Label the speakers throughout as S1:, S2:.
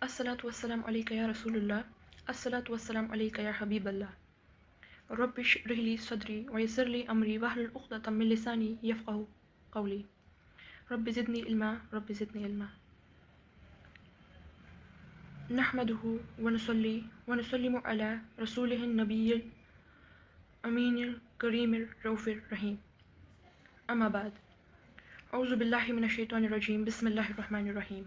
S1: अस्सलातु वस्सलाम अलैका या रसूलुल्लाह अस्सलातु वस्सलाम अलैका या हबीबल्लाह रब्बि इश्रह ली सदरी व यस्सिर ली अमरी वहलुल उक़दतम मिन लिसानी यफ़क़हू क़ौली रब्बि ज़िदनी इल्मा नहमदुहु व नुसल्ली व नुसल्लिमु अला रसूलिहिन नबिय्यिल अमीनिल करीमिर रऊफ़िर रहीम अम्मा बाद औज़ु बिल्लाहि मिनश शैतानिर रजीम बिस्मिल्लाहिर रहमानिर रहीम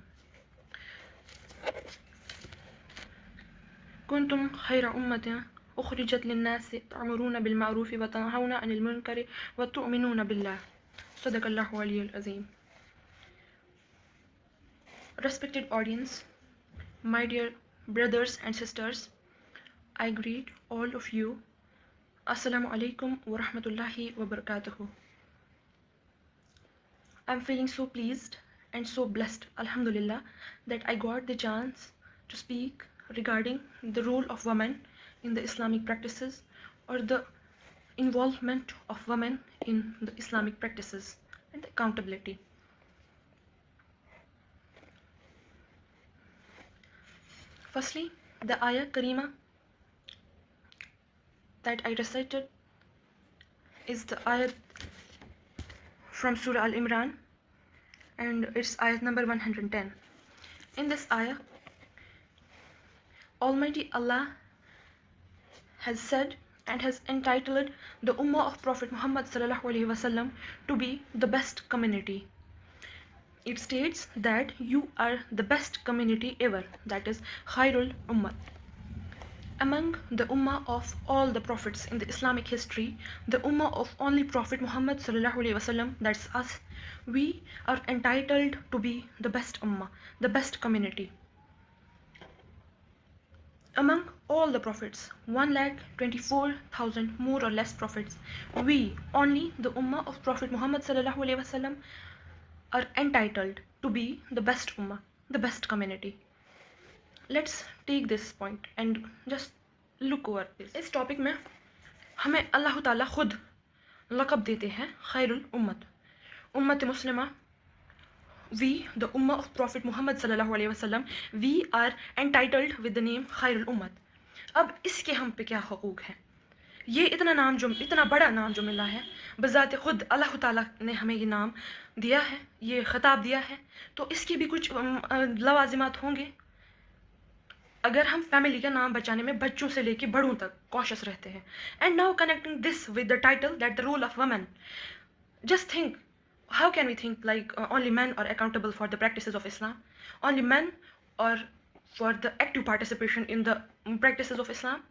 S1: कुंतुम खैरा उम्मतिन उखरिजत लिन्नासि तअमुरूना बिल मारूफि व तनहौना अनिल मुनकरि व तुअमिनूना बिल्लाह सदक़ल्लाहु अलियुल अज़ीम। Respected audience, my dear brothers and sisters, I greet all of you. Assalamu alaikum wa rahmatullahi wa barakatuhu. I'm feeling so pleased and so blessed, alhamdulillah, that I got the chance to speak regarding the role of women in the Islamic practices, or the involvement of women in the Islamic practices and the accountability. Firstly, the ayah karima that I recited is the ayat from Surah Al-Imran, and it's ayat number 110. In this ayah, Almighty Allah has said and has entitled the Ummah of Prophet Muhammad sallallahu alaihi wasallam to be the best community. It states that you are the best community ever, that is Khairul Ummah. Among the Ummah of all the prophets in the Islamic history, the Ummah of only Prophet Muhammad sallallahu alaihi wasallam, that's us, we are entitled to be the best Ummah, the best community. Among all the prophets, 1,24,000 more or less prophets, we, only the Ummah of Prophet Muhammad sallallahu alaihi wasallam, are entitled to be the best Ummah, the best community. Let's take this point and just look over this. इस topic में हमें अल्लाह ताला खुद लक़ब देते हैं खैरुल उम्मत, उम्मत मुस्लिमा. We, the Ummah of Prophet Muhammad sallallahu alaihi wasallam, we are entitled with the name Khairul Ummah. अब इसके हम पे क्या हकूक़ हैं? ये इतना बड़ा नाम जो मिला है, बज़ात खुद अल्लाह ताला ने हमें ये नाम दिया है, ये ख़िताब दिया है, तो इसके भी कुछ लवाज़िमात होंगे. अगर हम फैमिली का नाम बचाने में बच्चों से लेके बड़ों तक कॉशियस रहते हैं. And now connecting this with the title that the role of women, just think, how can we think like only men are accountable for the practices of Islam? Only men are for the active participation in the practices of Islam?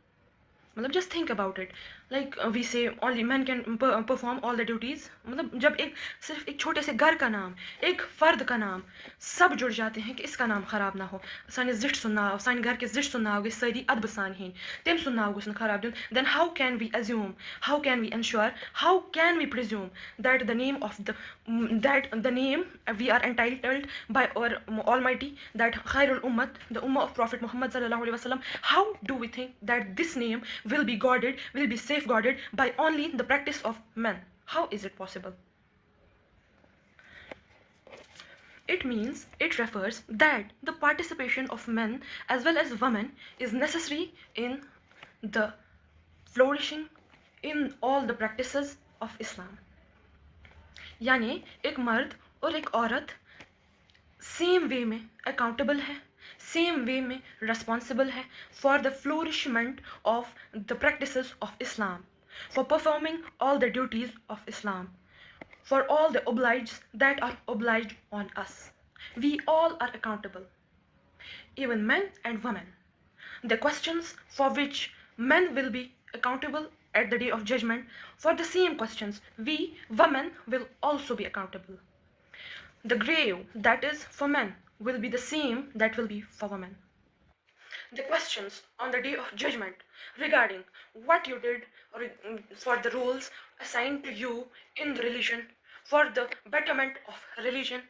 S1: मतलब just think about it. Like we say only men can perform all the duties. मतलब जब सिर्फ एक छोटे से घर का नाम, एक फ़र्द का नाम सब जुड़ जाते हैं कि इसका नाम ख़राब ना हो, सानी ज़िट सुनना हो, सानी घर के ज़िट सुनना होगी, सारी अदब सान ही तेम सुनना होगा उसने ख़राब दिन. Then how can we assume, how can we ensure, how can we presume that the name of the name we are entitled by our Almighty, that Khairul Ummah, the Ummah of Prophet Muhammad sallallahu alaihi wasallam, how do we think that this name will be guarded, will be safeguarded by only the practice of men? How is it possible? It means, it refers that the participation of men as well as women is necessary in the flourishing in all the practices of Islam. यानी एक मर्द और एक औरत same way में accountable है, same way में responsible है for the flourishment of the practices of Islam, for performing all the duties of Islam, for all the obliges that are obliged on us. We all are accountable, even men and women. The questions for which men will be accountable at the day of judgment, for the same questions we women will also be accountable. The grave that is for men will be the same that will be for women. The questions on the day of judgment regarding what you did for the roles assigned to you in the religion, for the betterment of religion,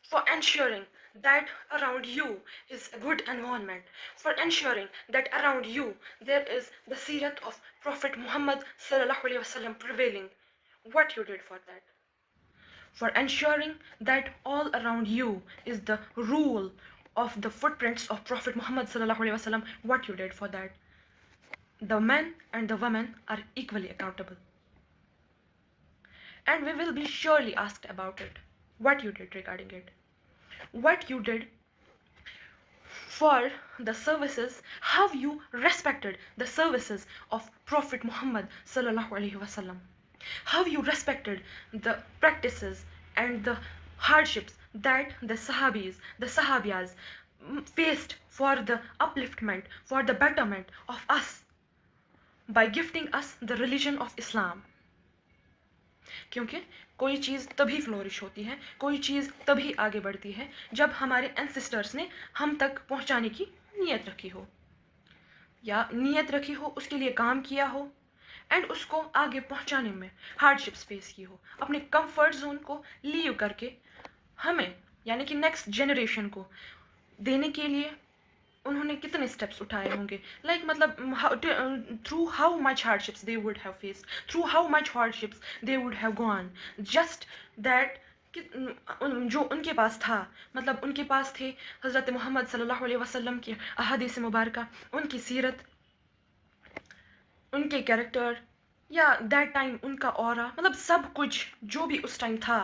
S1: for ensuring that around you is a good environment, for ensuring that around you there is the seerat of Prophet Muhammad sallallahu alaihi wasallam prevailing, what you did for that, for ensuring that all around you is the rule of the footprints of Prophet Muhammad sallallahu alaihi wasallam, what you did for that. The men and the women are equally accountable. And we will be surely asked about it. What you did regarding it. What you did for the services, how you respected the services of Prophet Muhammad sallallahu alaihi wasallam. How you respected the practices and the hardships that the Sahabis, the Sahabiyas faced for the upliftment, for the betterment of us by gifting us the religion of Islam. क्योंकि कोई चीज़ तभी flourish होती है, कोई चीज़ तभी आगे बढ़ती है जब हमारे एंसेस्टर्स ने हम तक पहुंचाने की नीयत रखी हो, या नीयत रखी हो, उसके लिए काम किया हो एंड उसको आगे पहुंचाने में हार्डशिप्स फेस की हो, अपने कंफर्ट जोन को लीव करके हमें यानी कि नेक्स्ट जनरेशन को देने के लिए उन्होंने कितने स्टेप्स उठाए होंगे. लाइक मतलब through how much hardships they would have faced, through how much hardships they would have gone, just that जो उनके पास था. मतलब उनके पास थे हज़रत मोहम्मद सल्लल्लाहु अलैहि वसल्लम की अहादीस मुबारका, उनकी सीरत, उनके कैरेक्टर, या दैट टाइम उनका ऑरा, मतलब सब कुछ जो भी उस टाइम था,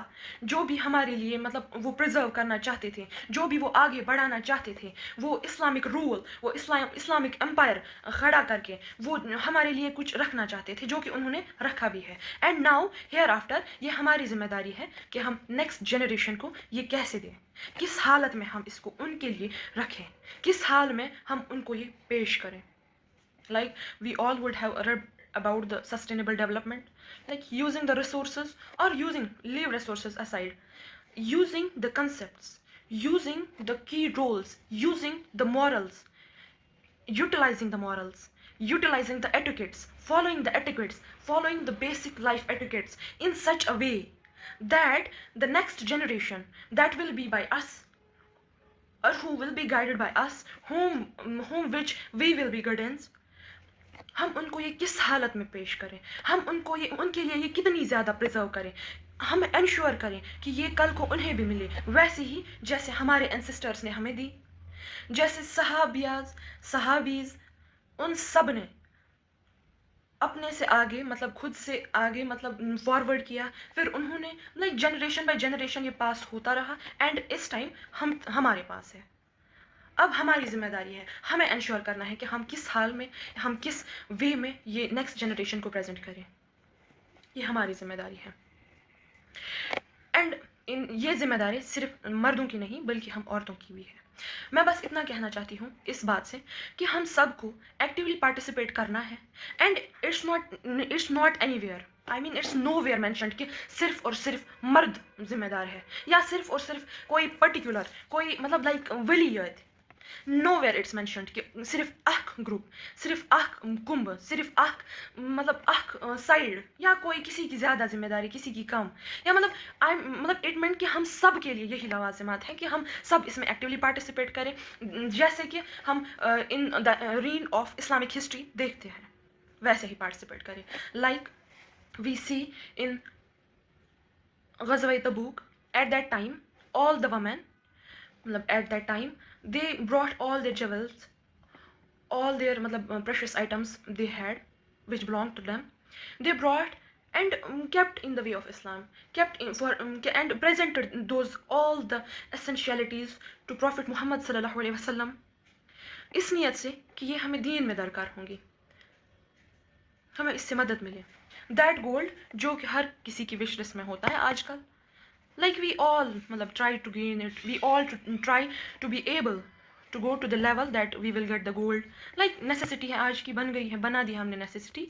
S1: जो भी हमारे लिए मतलब वो प्रिजर्व करना चाहते थे, जो भी वो आगे बढ़ाना चाहते थे, वो इस्लामिक रूल, वो इस्लामिक एम्पायर खड़ा करके वो हमारे लिए कुछ रखना चाहते थे, जो कि उन्होंने रखा भी है. एंड नाउ हेयर आफ्टर ये हमारी जिम्मेदारी है कि हम नेक्स्ट जनरेशन को ये कैसे दें, किस हालत में हम इसको उनके लिए रखें, किस हाल में हम उनको ये पेश करें. Like we all would have read about the sustainable development, like using the resources, or using, leave resources aside, using the concepts, using the key roles, using the morals, utilizing the morals, utilizing the etiquettes, following the basic life etiquettes in such a way that the next generation that will be by us, or who will be guided by us, whom which we will be guidance, हम उनको ये किस हालत में पेश करें, हम उनको ये उनके लिए ये कितनी ज़्यादा प्रिजर्व करें, हम इंश्योर करें कि ये कल को उन्हें भी मिले वैसे ही जैसे हमारे एंसेस्टर्स ने हमें दी, जैसे सहाबीज उन सब ने अपने से आगे मतलब खुद से आगे मतलब फॉरवर्ड किया, फिर उन्होंने लाइक जनरेशन बाय जनरेशन ये पास होता रहा एंड इस टाइम हमारे पास है. अब हमारी जिम्मेदारी है, हमें इंश्योर करना है कि हम किस हाल में, हम किस वे में ये नेक्स्ट जनरेशन को प्रेजेंट करें. ये हमारी जिम्मेदारी है. एंड ये जिम्मेदारी सिर्फ मर्दों की नहीं बल्कि हम औरतों की भी है. मैं बस इतना कहना चाहती हूँ इस बात से कि हम सबको एक्टिवली पार्टिसिपेट करना है. And it's not anywhere, I mean it's nowhere mentioned कि सिर्फ और सिर्फ मर्द जिम्मेदार है, या सिर्फ और सिर्फ कोई पर्टिकुलर कोई मतलब लाइक वलीयत. नोवेयर इट्स मैंशनड कि सिर्फ अख ग्रुप, सिर्फ अख कुंभ, सिर्फ अख मतलब अख साइड, या कोई किसी की ज़्यादा जिम्मेदारी किसी की कम, या मतलब इट मीन कि हम सब के लिए यही लवाजिमात हैं कि हम सब इसमें एक्टिवली पार्टिसिपेट करें, जैसे कि हम in the reign of Islamic history देखते हैं वैसे ही पार्टिसिपेट करें. लाइक वी सी इन गज़वा Tabuk, at that time all the women, at that time they brought all their jewels, all their precious items they had which belonged to them, they brought and kept in the way of Islam, kept in for and presented those all the essentialities to Prophet Muhammad sallallahu alaihi wasallam, इस नियत से कि ये हमें दीन में दरकार होंगी, हमें इससे मदद मिले. दैट गोल्ड जो कि हर किसी की विश लिस्ट में होता है आजकल, like we all try to gain it, we all try to be able to go to the level that we will get the gold, like necessity है आज की, बन गई है, बना दी हमने necessity,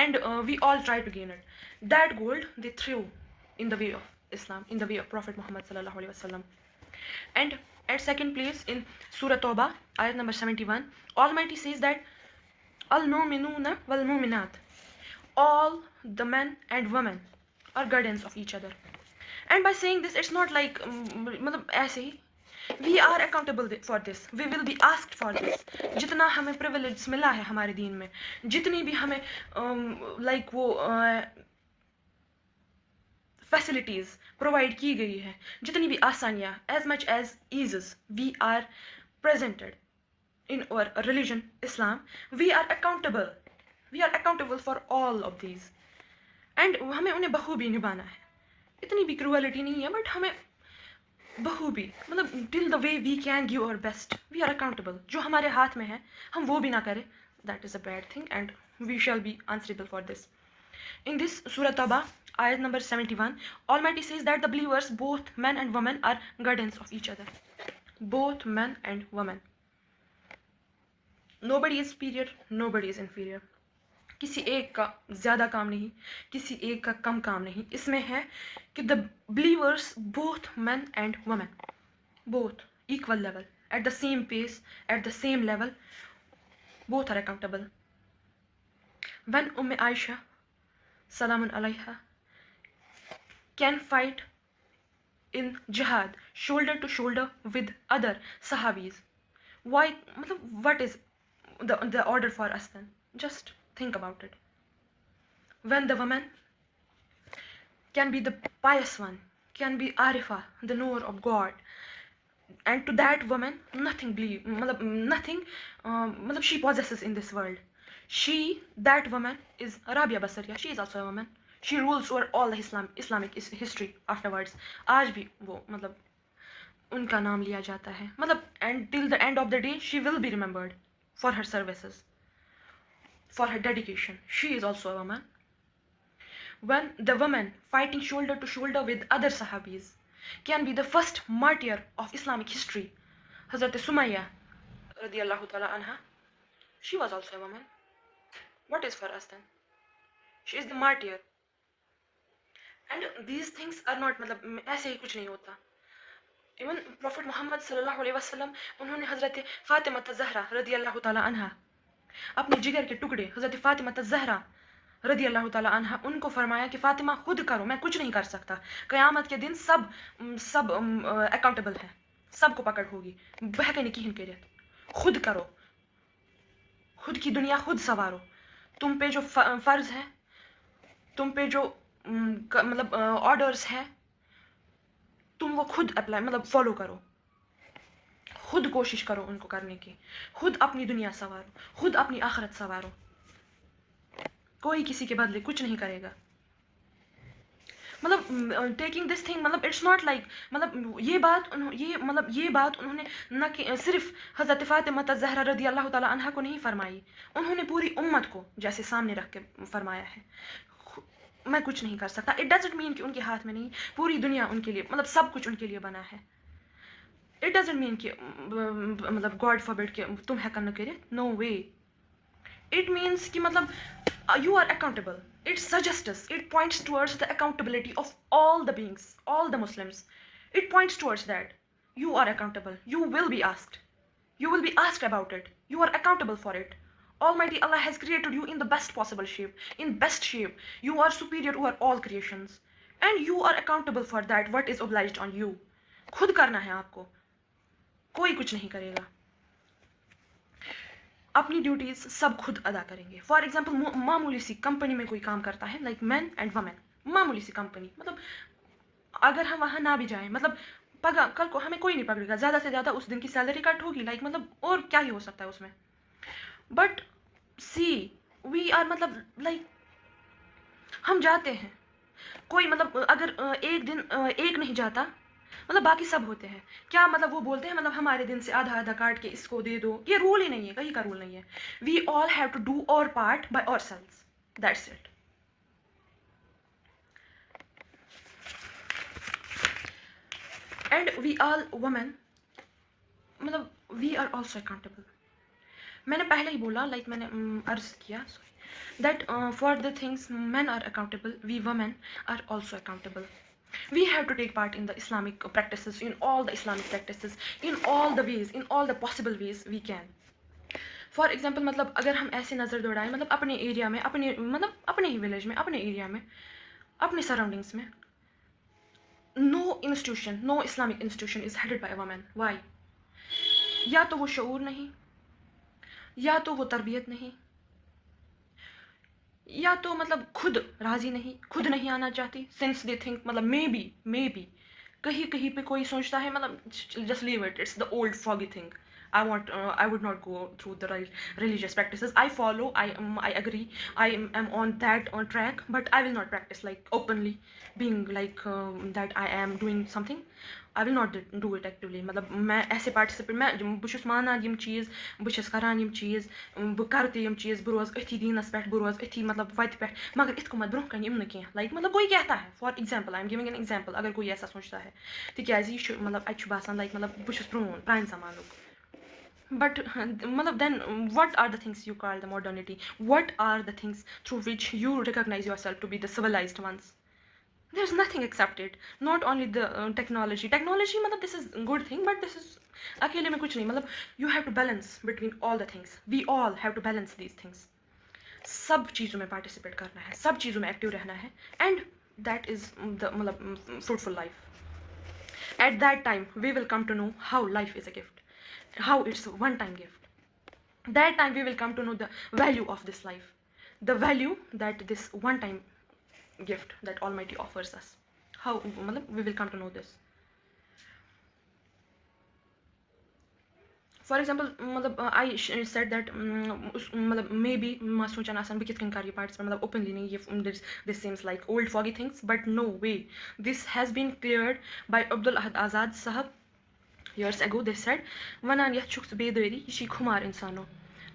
S1: and we all try to gain it. That gold they threw in the way of Islam, in the way of Prophet Muhammad sallallahu alaihi wasallam. And at second place in Surah Tawbah, ayat number 71, Almighty says that al-mu'minuna wal-mu'minat, all the men and women are guardians of each other. And by saying this, it's not like ऐसे ही, we are accountable for this, we will be asked for this. जितना हमें privilege मिला है हमारे दीन में, जितनी भी हमें like वो facilities provide की गई है, जितनी भी आसानियाँ, as much as eases we are presented in our religion Islam, we are accountable for all of these, and हमें उन्हें बखूबी निभाना है. इतनी भी क्रूअलिटी नहीं है, बट हमें बखूबी मतलब till the way we can give our best, we are accountable. जो हमारे हाथ में है हम वो भी ना करें, that is a bad thing and we shall be answerable for this. In this Surah Tawbah, ayat number 71, Almighty says that the believers, both men and women, are guardians of each other. Both men and women. Nobody is superior, nobody is inferior. किसी एक का ज़्यादा काम नहीं, किसी एक का कम काम नहीं. इसमें है कि the believers, both men and women, both equal level, at the same pace, at the same level, both are accountable. When Aisha Salamun alayha can fight in jihad shoulder to shoulder with other sahabis, why, what is the order for us then? Just think about it. When the woman can be the pious one, can be Arifa, the knower of God, and to that woman nothing she possesses in this world. That woman is Rabia Basariya. She is also a woman. She rules over all the Islamic history afterwards. आज भी वो उनका नाम लिया जाता है, and till the end of the day she will be remembered for her services, for her dedication. She is also a woman. When the woman fighting shoulder to shoulder with other Sahabis can be the first martyr of Islamic history, Hazrat Sumayya radiyallahu ta'ala anha, she was also a woman. What is for us then? She is the martyr. And these things are not ऐसे ही कुछ नहीं होता. Even Prophet Muhammad sallallahu alaihi wasallam, उन्होंने हजरत फातिमा ज़हरा रदियल्लाहु ताला अन्हा, अपने जिगर के टुकड़े हजरत फातिमा ज़हरा रदियल्लाहु ताला अन्हा, उनको फरमाया कि फातिमा खुद करो, मैं कुछ नहीं कर सकता. क़यामत के दिन सब अकाउंटेबल है, सबको पकड़ होगी. बहके नहीं करियत, खुद करो, खुद की दुनिया खुद संवारो. तुम पे जो फ़र्ज़ है, तुम पे जो ऑर्डर्स हैं, तुम वो खुद अप्लाई फॉलो करो. खुद कोशिश करो उनको करने की. खुद अपनी दुनिया संवारो, खुद अपनी आखिरत संवारो. कोई किसी के बदले कुछ नहीं करेगा. Taking this thing, it's not like, ये बात उन्होंने न कि सिर्फ हज़रत फातिमा ज़हरा रदियल्लाहु ताला अन्हा को नहीं फरमाई, उन्होंने पूरी उम्मत को जैसे सामने रख के फरमाया है. मैं कुछ नहीं कर सकता. इट डजंट मीन कि उनके हाथ में नहीं, पूरी दुनिया उनके लिए, सब कुछ उनके लिए बना है. इट डजंट मीन कि गॉड फॉरबिड कि तुम हैकन न करे. No way. इट मीन्स कि you are accountable. It suggests us, it points towards the accountability of all the beings, all the Muslims. It points towards that. You are accountable. You will be asked. You will be asked about it. You are accountable for it. Almighty Allah has created you in the best possible shape, in best shape. You are superior over all creations. And you are accountable for that, what is obliged on you. खुद करना है आपको, कोई कुछ नहीं करेगा. अपनी duties सब खुद अदा करेंगे. फॉर एग्जाम्पल, मामूली सी कंपनी में कोई काम करता है, लाइक मैन एंड वमेन, मामूली सी कंपनी, अगर हम वहाँ ना भी जाएं, कल को हमें कोई नहीं पकड़ेगा, ज़्यादा से ज़्यादा उस दिन की सैलरी कट होगी, लाइक और क्या ही हो सकता है उसमें. But see we are like हम जाते हैं, कोई अगर एक दिन एक नहीं जाता, बाकी सब होते हैं. क्या वो बोलते हैं हमारे दिन से आधा आधा काट के इसको दे दो. ये रूल ही नहीं है, कहीं का रूल नहीं है. We all have to do our part by ourselves. That's it. And we all women, we are also accountable. मैंने पहले ही बोला, लाइक मैंने अर्ज किया, that for the things men are accountable, we women are also accountable. We have to take part in the Islamic practices, in all the Islamic practices, in all the ways, in all the possible ways we can. For example, अगर हम ऐसे नज़र दौड़ाएं, अपने area में, अपने ही village में, अपने area में, अपने सराउंडिंग्स में, no institution, no Islamic institution is headed by a woman. Why? या तो वो शऊर नहीं, या तो वो तरबियत नहीं, या तो खुद राजी नहीं, खुद नहीं आना चाहती. Since they think may be कहीं पे कोई सोचता है just leave it, it's the old foggy thing. I would not go through the religious practices. I follow, I agree, I am on that on track, but I will not practice like openly, being like that I am doing something. I will not do it actively. मतलब मैं ऐसे participate, मैं बस मानान यम चीज़, बस करान यम चीज़, बह करते यम चीज़, बह रोज़ अथी दीनस पे, बह रोज़ अथी मतलब वत पे, मगर इत को मत ब्रोह कन यम न कह, लाइक मतलब कोई कहता है, for example I am giving an example, अगर कोई ऐसा सोचता है तिकाज यह मतलब अत बासान लाइक मतलब बस प्रान जमानुक. But then what are the things you call the modernity? What are the things through which you recognize yourself to be the civilized ones? There's nothing accepted. Not only the technology मतलब this is a good thing, but this is अकेले में कुछ नहीं, मतलब you have to balance between all the things. We all have to balance these things. सब चीज़ों में participate करना है, सब चीज़ों में active रहना है, and that is the मतलब fruitful life. At that time we will come to know how life is a gift, how it's a one-time gift. That time we will come to know the value of this life, the value that this one-time gift that Almighty offers us. How we will come to know this. For example, I said that maybe मैं सोचन आसान बह कित कन कर ये participate मतलब openly नहीं ये this seems like old foggy things, but no way. This has been cleared by Abdul Ahad Azad sahab years ago. They said वनान यह छुक्स बेदरी ये खुमार इंसानो,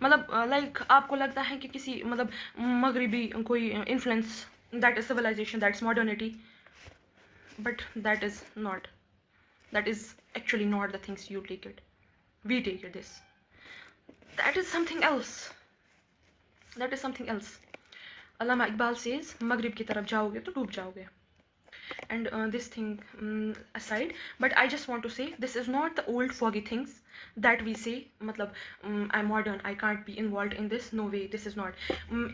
S1: मतलब लाइक आपको लगता है कि किसी मतलब मगरबी कोई influence, that is civilization, that's modernity, but that is not, that is actually not the things you take it, we take it this, that is something else, that is something else. Allama Iqbal says maghrib ki taraf jaoge to डूब जाओगे. And this thing aside, but I just want to say this is not the old foggy things that we say matlab I'm modern, I can't be involved in this. No way, this is not.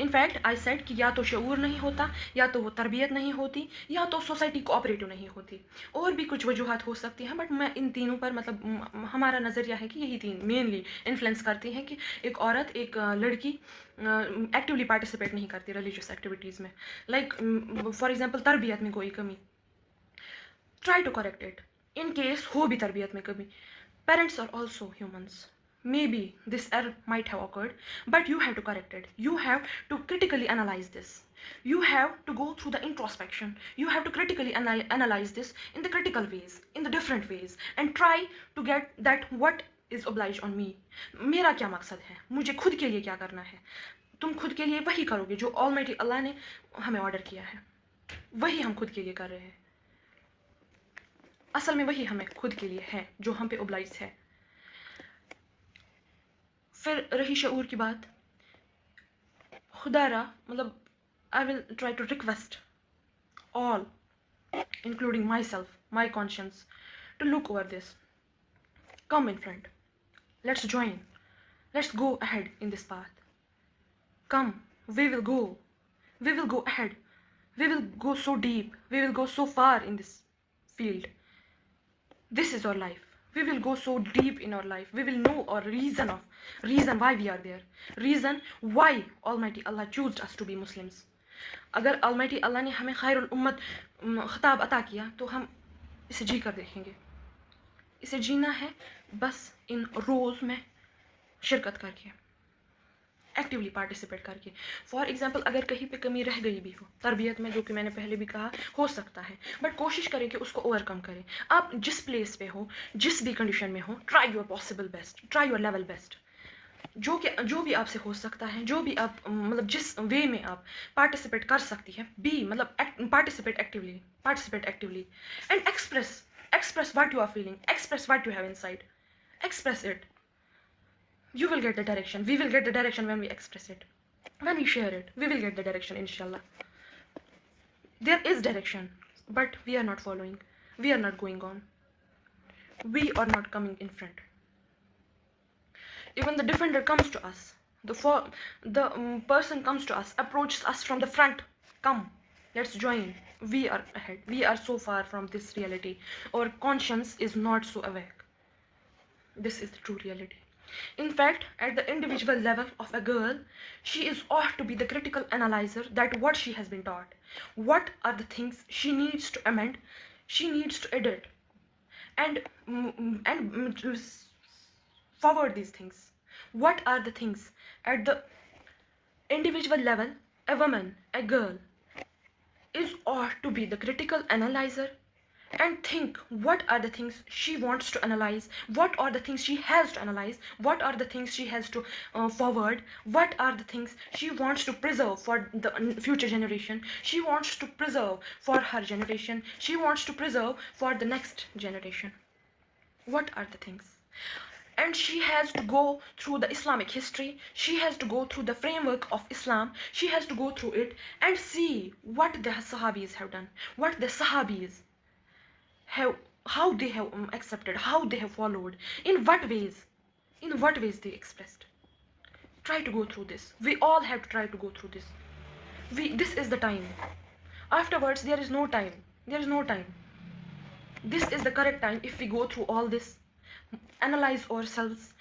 S1: In fact I said कि या तो शऊर नहीं होता, या तो वो तरबियत नहीं होती, या तो सोसाइटी कोऑपरेटिव नहीं होती, और भी कुछ वजूहात हो सकती हैं, बट मैं इन तीनों पर मतलब हमारा नज़रिया है कि यही तीन मेनली इन्फ्लुएंस करती हैं कि एक औरत, एक लड़की एक्टिवली पार्टिसिपेट नहीं करती रिलीजियस एक्टिविटीज़ में. लाइक फॉर एग्जांपल तरबियत में कोई कमी, try to correct it. In case हो भी तरबियत में कभी, parents are also humans. Maybe this error might have occurred, but you have to correct it. You have to critically analyze this. You have to go through the introspection. You have to critically analyze this in the critical ways, in the different ways, and try to get that what is obliged on me. मेरा क्या मकसद है, मुझे खुद के लिए क्या करना है. तुम खुद के लिए वही करोगे जो ऑलमाइटी अल्लाह ने हमें ऑर्डर किया है, वही हम खुद के लिए कर रहे हैं. असल में वही हमें खुद के लिए है जो हम पे ओब्लाइज है. फिर रही शऊर की बात, खुदारा मतलब I will try to request all including myself, my conscience, to look over this. Come in front, let's join, let's go ahead in this path. Come, we will go ahead, we will go so deep, we will go so far in this field. This is our life. We will go so deep in our life. We will know our reason why we are there. Reason why Almighty Allah chose us to be Muslims. अगर Almighty Allah ने हमें खैरुल उम्मत खिताब अता किया तो हम इसे जी कर देखेंगे. इसे जीना है बस इन रोज़ में शिरकत करके, एक्टिवली पार्टिसिपेट करके. फॉर एग्जांपल अगर कहीं पे कमी रह गई भी हो तरबियत में, जो कि मैंने पहले भी कहा हो सकता है, बट कोशिश करें कि उसको ओवरकम करें. आप जिस प्लेस पे हो, जिस भी कंडीशन में हो, try your possible best, try your level best. जो भी आपसे हो सकता है, जो भी आप मतलब जिस वे में आप पार्टिसिपेट कर सकती है, बी मतलब participate actively and express what you are feeling, express what you have inside, express it. You will get the direction. We will get the direction when we express it, when we share it. We will get the direction, inshallah. There is direction, but we are not following, we are not going on, we are not coming in front. Even the defender comes to us, the person comes to us, approaches us from the front. Come, let's join. We are ahead, we are so far from this reality. Our conscience is not so awake. This is the true reality. In fact, at the individual level of a girl, she is ought to be the critical analyzer that what she has been taught, what are the things she needs to amend, she needs to edit, and forward these things. What are the things at the individual level? A woman, a girl, is ought to be the critical analyzer and think what are the things she wants to analyze, what are the things she has to analyze, what are the things she has to forward, what are the things she wants to preserve for the future generation, she wants to preserve for her generation, she wants to preserve for the next generation. What are the things? And she has to go through the Islamic history, she has to go through the framework of Islam, she has to go through it and see what the Sahabis have done, what the Sahabis have, how they have accepted, how they have followed, in what ways they expressed. Try to go through this. We all have to try to go through this. This is the time. Afterwards, there is no time. There is no time. This is the correct time. If we go through all this, analyze ourselves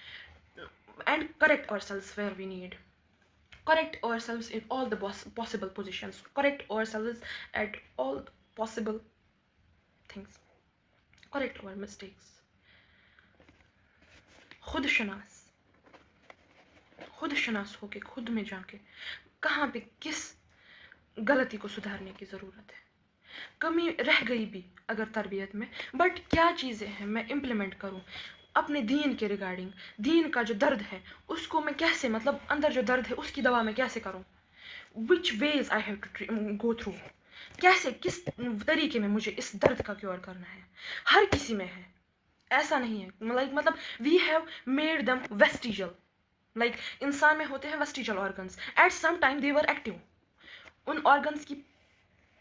S1: and correct ourselves where we need, correct ourselves in all the possible positions, correct ourselves at all possible things, correct our mistakes. खुद शनास होके खुद में जाके कहाँ पे किस गलती को सुधारने की ज़रूरत है, कमी रह गई भी अगर तरबियत में, बट क्या चीज़ें हैं मैं इम्प्लीमेंट करूँ अपने दीन के रिगार्डिंग, दीन का जो दर्द है उसको मैं कैसे, मतलब अंदर जो दर्द है उसकी दवा मैं कैसे करूँ, which ways I have to go through, कैसे किस तरीके में मुझे इस दर्द का क्योर करना है. हर किसी में है, ऐसा नहीं है. मतलब we have made them vestigial. Like इंसान में होते हैं vestigial organs, at some time they were active. उन ऑर्गन्स की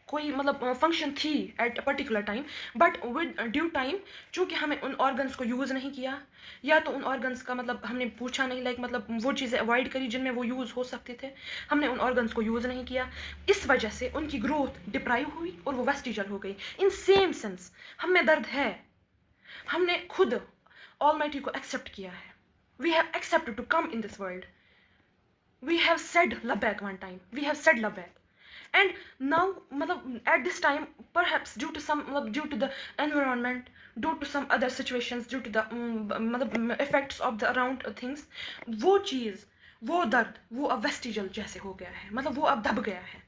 S1: कोई मतलब फंक्शन थी at a particular time, but with due time चूँकि हमें उन ऑर्गन्स को यूज़ नहीं किया, या तो उन ऑर्गन्स का मतलब हमने पूछा नहीं, लाइक मतलब वो चीज़ें अवॉइड करी जिनमें वो यूज़ हो सकते थे, हमने उन ऑर्गन्स को यूज़ नहीं किया, इस वजह से उनकी ग्रोथ डिप्राइव हुई और वो वेस्टिजल हो गई. इन सेम सेंस हम में दर्द है, हमने खुद ऑलमाइटी को एक्सेप्ट किया है. We have accepted to come in this world. We have said लबैक one time, we have said लबैक. And now at this time, perhaps due to the environment, due to some other situations, due to the effects of the around things, वो चीज़, वो दर्द, वो अब vestigial जैसे हो गया है, मतलब वो अब दब गया है.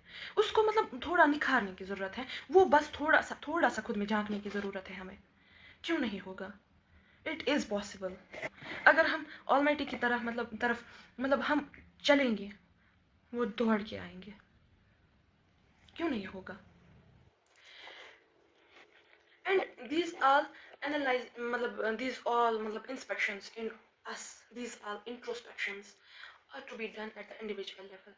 S1: उसको मतलब थोड़ा निखारने की ज़रूरत है, वो बस थोड़ा सा खुद में झांकने की ज़रूरत है हमें. क्यों नहीं होगा? It is possible. अगर हम ऑलमाइटी की तरफ हम चलेंगे, वो दौड़ के आएंगे. क्यों नहीं होगा? And these all analyze these all inspections in us, these all introspections are to be done at the individual level.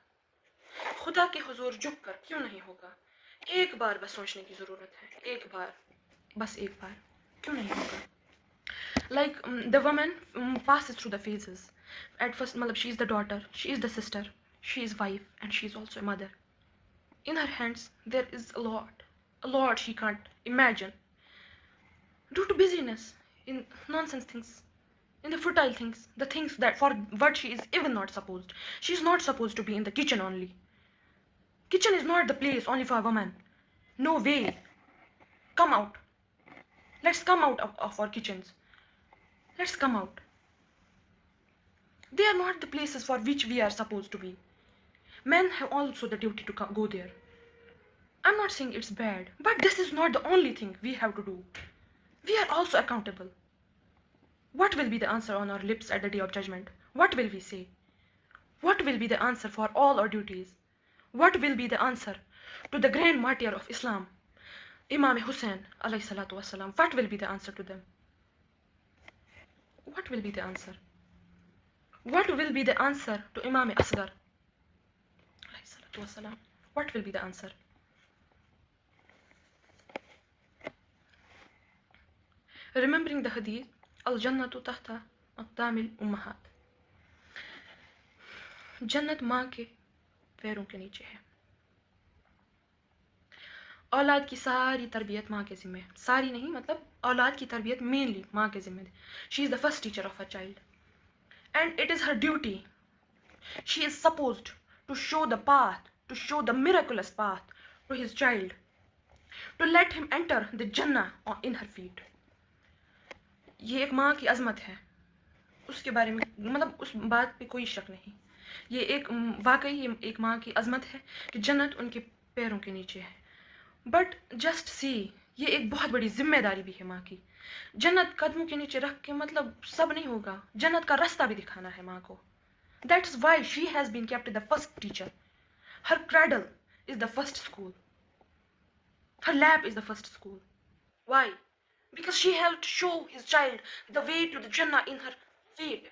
S1: खुदा के हुजूर झुक कर क्यों नहीं होगा? एक बार बस सोचने की ज़रूरत है, एक बार, बस एक बार. क्यों नहीं होगा? Like the woman passes through the phases. At first she is the daughter, she is the sister, she is wife, and she is also a mother. In her hands there is a lot she can't imagine, due to busyness in nonsense things, in the futile things, the things that for what she is even not supposed. She is not supposed to be in the kitchen only. Kitchen is not the place only for a woman. No way. Come out. Let's come out of our kitchens. Let's come out. They are not the places for which we are supposed to be. Men have also the duty to go there. I'm not saying it's bad, but this is not the only thing we have to do. We are also accountable. What will be the answer on our lips at the day of judgment? What will we say? What will be the answer for all our duties? What will be the answer to the grand martyr of Islam, Imam Hussein alayhi salatu wasalam? What will be the answer to them? What will be the answer? What will be the answer to Imam Asghar alayhi salatu wasalam? What will be the answer? Remembering the hadith, Al-Jannatu tahta aqdamil ummahat. जन्नत माँ के पैरों के नीचे है. औलाद की सारी तरबियत माँ के ज़िम्मे, सारी नहीं मतलब औलाद की तरबियत मेनली माँ के ज़िम्मे. She is the first teacher of a child and it is her duty. She is supposed to show the path, to show the miraculous path to his child, to let him enter the Jannah in her feet. ये एक माँ की अज़मत है. उसके बारे में मतलब उस बात पे कोई शक नहीं। ये एक वाकई ये एक माँ की अजमत है कि जन्नत उनके पैरों के नीचे है। बट जस्ट सी, ये एक बहुत बड़ी जिम्मेदारी भी है माँ की। जन्नत कदमों के नीचे रख के मतलब सब नहीं होगा, जन्नत का रास्ता भी दिखाना है माँ को। That is why she has been kept the first teacher. Her cradle is the first school. Her lap is the first school. Why? Because she had to show his child the way to the Jannah in her feet,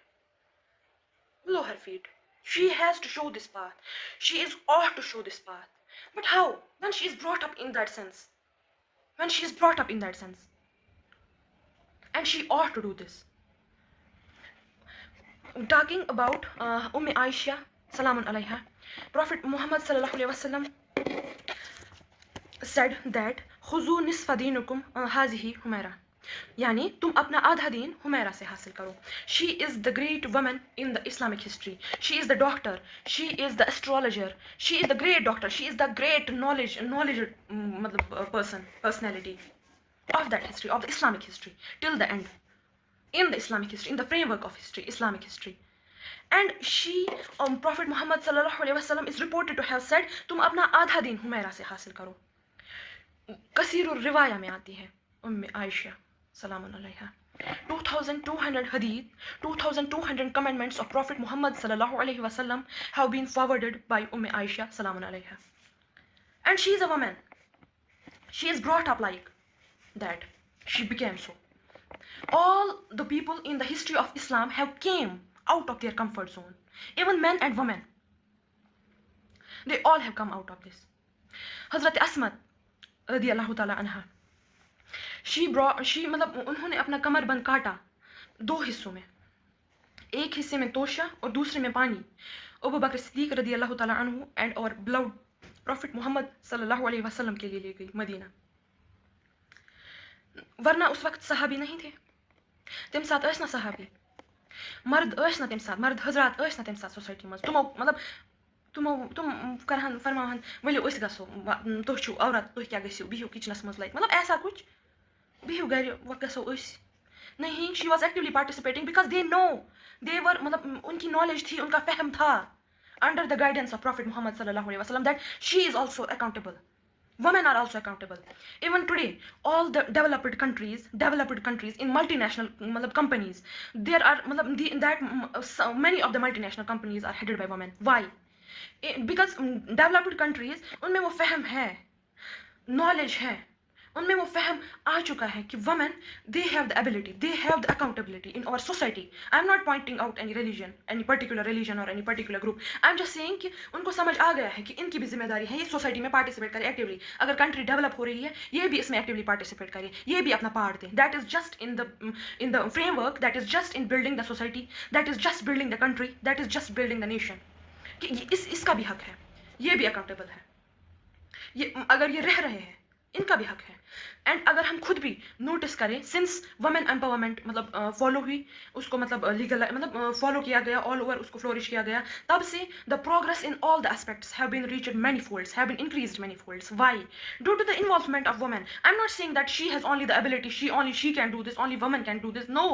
S1: below her feet. She has to show this path. She is ought to show this path. But how? When she is brought up in that sense. When she is brought up in that sense. And she ought to do this. Talking about Aisha, Salamun alayha, Prophet Muhammad sallallahu alaihi wasallam said that खुजू निस्फ़ दीनुकुम हाज़िही हुमैरा, यानी तुम अपना आधा दीन हुमैरा से हासिल करो। She is the great woman in the Islamic history, she is the doctor, she is the astrologer, she is the great doctor, she is the great knowledge मतलब personality of that history, of the Islamic history till the end, in the Islamic history, in the framework of history, Islamic history. And she, Prophet Muhammad sallallahu alaihi wasallam is reported to have said, तुम अपना आधा दिन हुमैरा से हासिल करो। कसीर रिवाया में आती है उम्मे Ayesha सलामुन अलैहा। 2200 hadith, 2200 commandments of Prophet Muhammad sallallahu alaihi wasallam have been forwarded by Aisha salamun alaiha. And she is a woman. She is brought up like that. She became so. All the people in the history of Islam have came out of their comfort zone. Even men and women. They all have come out of this. Hazrat Asmat रदी अल्लाह ताला अन्हा, she मतलब उन्होंने अपना कमर बंद काटा दो हिस्सों में, एक हिस्से में तोशा और दूसरे में पानी। अबू बकर सिद्दीक रदी अल्लाह ताला अन्हु एंड और ब्लड प्रॉफिट मोहम्मद सल्लल्लाहु अलैहि वसल्लम के लिए ले गई मदीना। वरना उस वक्त सहाबी नहीं थे, तम साथ ٲسۍ ना सहाबी, मर्द ٲسۍ ना तम साथ, मर्द हजरात ٲسۍ ना तम साथ सोसाइटी मज, तुम तुम करहन फरमाहन वलियो अस गसो, तुह छु औरत, तुह क्या गसियो, बिहु किचनस मज लाइक मतलब ऐसा कुछ, बिहु घर वो गसो अस नहीं। She was actively participating because they know, they were मतलब उनकी नॉलेज थी, उनका फहम था under the guidance of prophet Mohammad सल्लल्लाहु अलैहि वसल्लम that she is also accountable. Women are also accountable. Even today, all the developed countries in multinational companies, there are so many of the multinational companies are headed by women. Why? Because developed countries उनमें वो फहम है, knowledge है, उनमें वो फहम आ चुका है कि women, they have the ability, they have the accountability in our society. I'm not pointing out any religion, any particular religion or any particular group. I'm just saying कि उनको समझ आ गया है कि इनकी भी जिम्मेदारी है, ये सोसाइटी में पार्टिसिपेट करें एक्टिवली। अगर कंट्री डेवलप हो रही है, ये भी इसमें एक्टिवली पार्टिसिपेट करें, ये भी अपना पार्ट दें। That is just in the framework, that is just in building the society, that is just building the country, that is just building the nation. कि इसका भी हक है, ये भी अकाउंटेबल है, ये अगर ये रह रहे हैं इनका भी हक है। एंड अगर हम खुद भी नोटिस करें, सिंस वुमेन एम्पावरमेंट मतलब फॉलो हुई, उसको मतलब लीगल मतलब फॉलो किया गया, ऑल ओवर उसको फ्लोरिश किया गया, तब से the progress in all the aspects have been reached many folds, have been increased many folds. Why? Due to the involvement of women. I am not saying that she has only the ability, she can do this, only women can do this, no.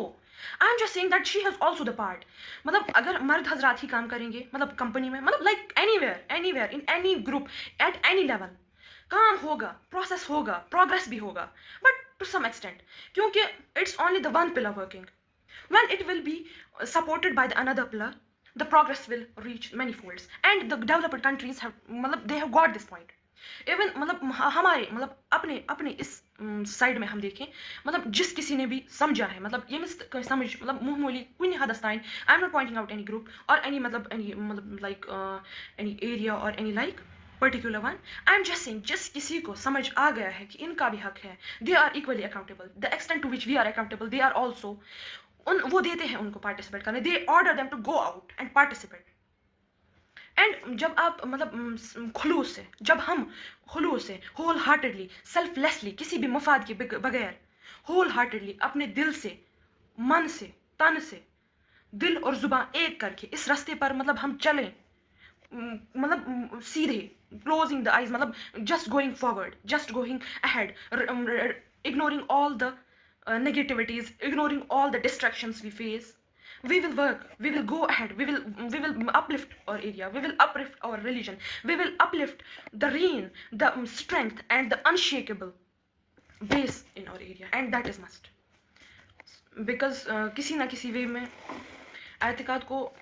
S1: I am just saying that she has also the part. मतलब अगर मर्द हजरात ही काम करेंगे मतलब company में, मतलब like anywhere in any group at any level, काम होगा, प्रोसेस होगा, प्रोग्रेस भी होगा, बट टू सम एक्सटेंट, क्योंकि it's only the one pillar working. When it will be supported by the another pillar, the progress will reach many folds and the developed countries have मतलब they have got this point. Even मतलब हमारे मतलब अपने इस side में हम देखें, मतलब जिस किसी ने भी समझा है, मतलब ये समझ मतलब मुहमूली कुछ हद ताईं, आई am not pointing out any group और एनी मतलब लाइक एनी एरिया और any like particular one. I am just saying जिस किसी को समझ आ गया है कि इनका भी हक है, they are equally accountable. The extent to which we are accountable, they are also वो देते हैं उनको पार्टिसिपेट करने, they order them to go out and participate. And जब आप मतलब खुलूस से, जब हम खुलूस से होल हार्टेडली, सेल्फलेसली, किसी भी मफाद के बगैर होल हार्टेडली अपने दिल से, मन से, तन से, दिल और जुबान एक करके इस रास्ते पर मतलब हम चलें, मतलब सीधे क्लोजिंग द आइज, मतलब just going forward, just going ahead, ignoring all the negativities, ignoring all the distractions we face, we will work, we will go ahead, we will uplift our area, we will uplift our religion, we will uplift the reign, the strength and the unshakable base in our area, and that is must. Because किसी ना किसी वे में एतिकाद को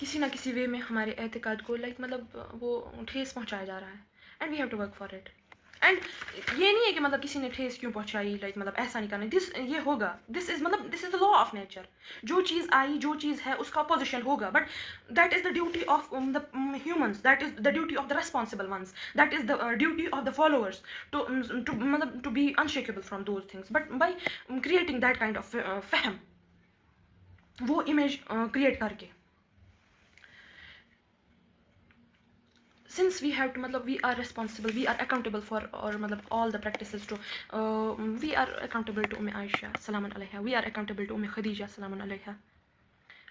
S1: किसी ना किसी वे में हमारे एतिकाद को मतलब वो ठेस पहुंचाया जा रहा है, and we have to work for it. And ये नहीं है कि मतलब किसी ने ठेस क्यों पहुंचाई, मतलब ऐसा नहीं करना, ये होगा, this is the law of nature. जो चीज़ आई, जो चीज़ है, उसका अपोजिशन होगा, but that is the duty of the humans, that is the duty of the responsible ones, that is the duty of the followers to be unshakable from those things. But by creating that kind of फहम, वो image create करके, since we have to we are responsible, we are accountable for or all the practices to we are accountable to Aisha salamun alayha, we are accountable to Khadija salamun alayha,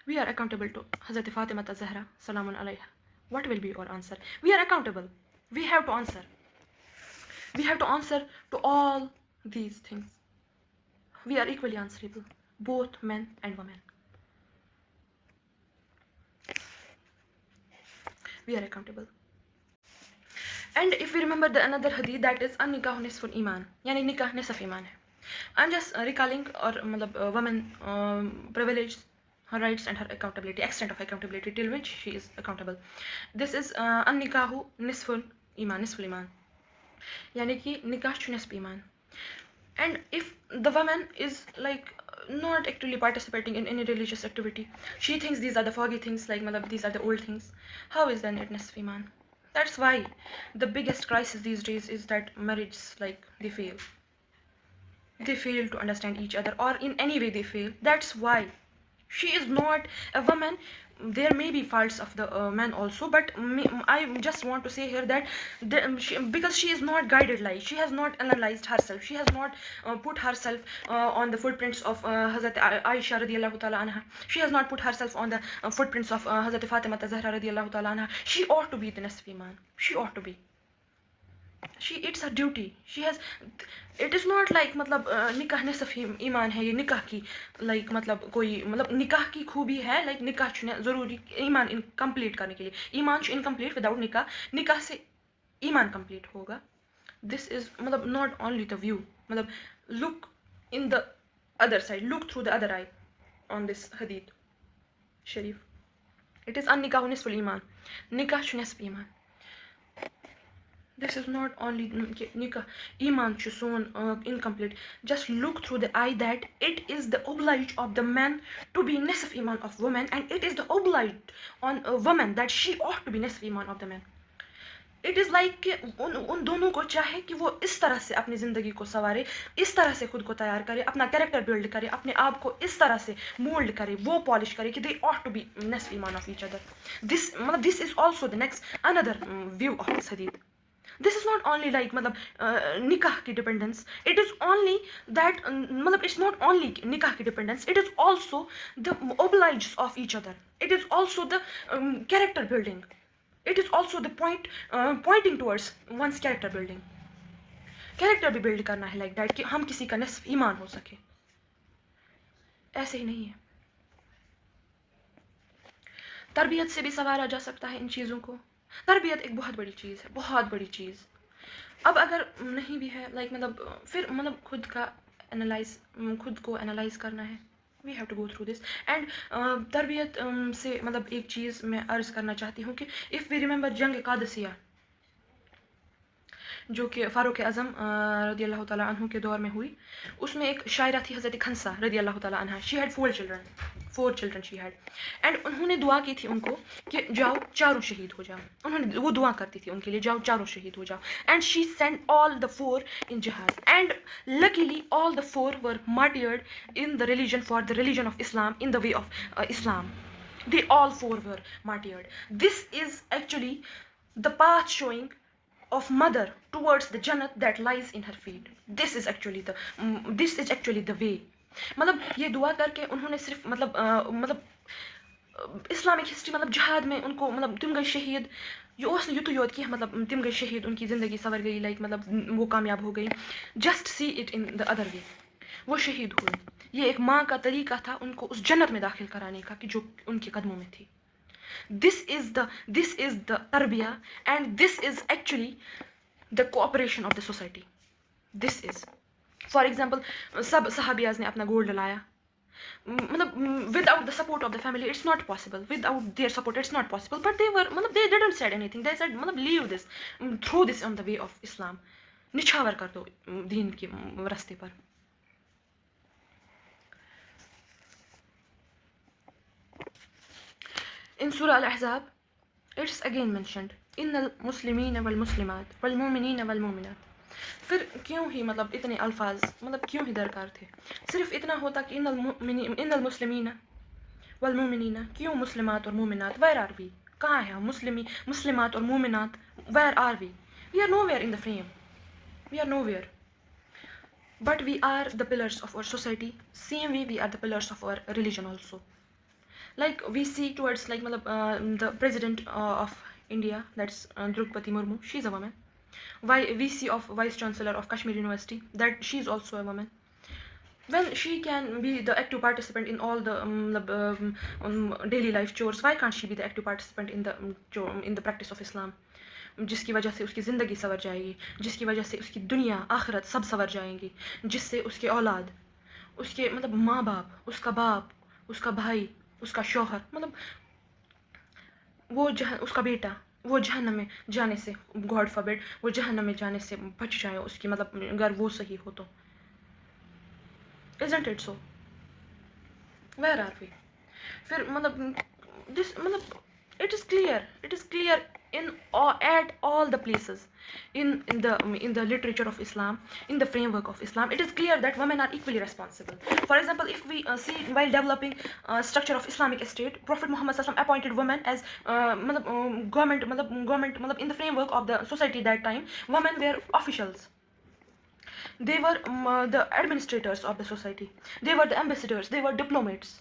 S1: we are accountable to Hazrat Fatima Zahra salamun alayha. What will be our answer? We are accountable, we have to answer, we have to answer to all these things. We are equally answerable, both men and women. We are accountable. And if we remember the another hadith, that is an-nikah nisful iman, yani nikah nisf iman hai. I'm just recalling or woman privilege, her rights and her accountability, extent of accountability till which she is accountable. This is an-nikahu nisful iman, yani ki nikah nisf iman. And if the woman is not actually participating in any religious activity, she thinks these are the foggy things, these are the old things, how is then it nisf iman? That's why the biggest crisis these days is that marriages they fail to understand each other, or in any way they fail. That's why she is not a woman. There may be faults of the man also, but I just want to say here that because she is not guided, she has not analyzed herself, she has not put herself on the footprints of Hazrat Aisha radiyallahu ta'ala anha, she has not put herself on the footprints of Hazrat Fatima Zahra radiyallahu ta'ala anha. She ought to be the nisf iman, she ought to be, it's her duty. She has, it is not nikah nisf ईमान है, ये निकाह की कोई निकाह की खूबी है, निकाह चुने ज़रूरी ईमान इनकम्प्लीट करने के लिए. ईमान इनकम्प्लीट विदाउट निकाह, निकाह से ईमान कंप्लीट होगा. This is not only the view, look in the other side, look through the other eye on this hadith sharif. It is an-nikahu nisful iman, nikah nisf iman. This is not only nikah iman chusun incomplete. Just look through the eye that it is the oblige of the man to be nisf iman of woman, and it is the oblige on a woman that she ought to be nisf iman of the man. It is like उन दोनों को चाहे कि वो इस तरह से अपनी ज़िंदगी को संवारे, इस तरह से खुद को तैयार करे, अपना कैरेक्टर बिल्ड करे, अपने आप को इस तरह से मोल्ड करे, वो पॉलिश करे कि they ought to be nisf iman of each other. This is also the next another view of this hadith. This is not only nikah ki dependence, it is only that it's not only nikah ki dependence, it is also the obliges of each other, it is also the character building, it is also the pointing towards one's character building. Character भी build करना है like that कि हम किसी का nisf ईमान हो सके, ऐसे ही नहीं है. तरबियत से भी संवारा जा सकता है इन चीज़ों को. तरबियत एक बहुत बड़ी चीज़ है, बहुत बड़ी चीज़. अब अगर नहीं भी है फिर खुद का खुद को एनालाइज करना है. We have to go through this. And तरबियत से एक चीज़ मैं अर्ज़ करना चाहती हूँ कि इफ़ वी रिमेंबर जंग कादसिया, जो कि फ़ारूक आज़म रदी अल्लाह ताला अन्हु के दौर में हुई, उसमें एक शायरा थी हज़रत खंसा रदी अल्लाह ताला अन्हा. She had 4 children she had. And उन्होंने दुआ की थी उनको कि जाओ चारों शहीद हो जाओ. वो दुआ करती थी उनके लिए, जाओ चारों शहीद हो जाओ. And she sent all the 4 इन जिहाद. And luckily all the 4 were martyred in the religion, for the religion of Islam, in the way of Islam. They all 4 were martyred. This is actually the path showing of mother towards the jannat that lies in her feet. This is actually the way. ये दुआ करके उन्होंने सिर्फ Islamic history जिहाद में उनको तुम गए शहीद, ये ओस युत योत कि मतलब तिम गई शहीद, उनकी ज़िंदगी सवर गई, लाइक मतलब वो कामयाब हो गई. Just see it in the other way. वो शहीद हुए. ये एक माँ का तरीका था उनको उस जन्नत में दाखिल कराने का कि जो उनके कदमों में थी. This is the tarbiya, and this is actually the cooperation of the society. This is, for example, सब सहाबियाज ने अपना गोल्ड लाया. मतलब without the support of the family it's not possible, without their support it's not possible, but they were मतलब they didn't said anything. They said मतलब leave this, throw this on the way of Islam, निछावर कर दो दीन के रास्ते पर. In Surah Al-Ahzab, it's again mentioned, innal muslimina wal muslimat wal mu'minina wal mu'minat. फिर क्यों ही मतलब इतने अल्फाज मतलब क्यों ही दरकार थे? सिर्फ इतना होता कि इन्नल मुस्लिमीना वल मुमिनीना. क्यों मुस्लिमात और मुमिनात? Where are we? कहाँ है हम? मुस्लिमात और मुमिनात, where are we? We are nowhere in the frame. We are nowhere. But we are the pillars of our society. Same way we are the pillars of our religion also. Like we see towards like the president of India, that's Draupadi Murmu. She's a woman. VC of Vice Chancellor of Kashmir University, that she's also a woman. When she can be the active participant in all the daily life chores, why can't she be the active participant in the practice of Islam? जिसकी वजह से उसकी ज़िंदगी सवर जाएगी, जिसकी वजह से उसकी दुनिया आखिरत सब सवर जाएंगी, जिससे उसके औलाद, उसके मतलब माँ बाप, उसका बाप, उसका भाई, उसका शौहर, मतलब वो उसका बेटा वो जहन्नम में जाने से, गॉड फॉरबिड, वो जहन्नम में जाने से बच जाए उसकी मतलब अगर वो सही हो तो. Isn't it so? Where are we? फिर मतलब this मतलब it is clear in at all the places in the literature of Islam, in the framework of Islam, it is clear that women are equally responsible. For example, if we see while developing structure of Islamic state, Prophet Muhammad SAW appointed women as government in the framework of the society that time. Women were officials. They were the administrators of the society. They were the ambassadors. They were diplomats.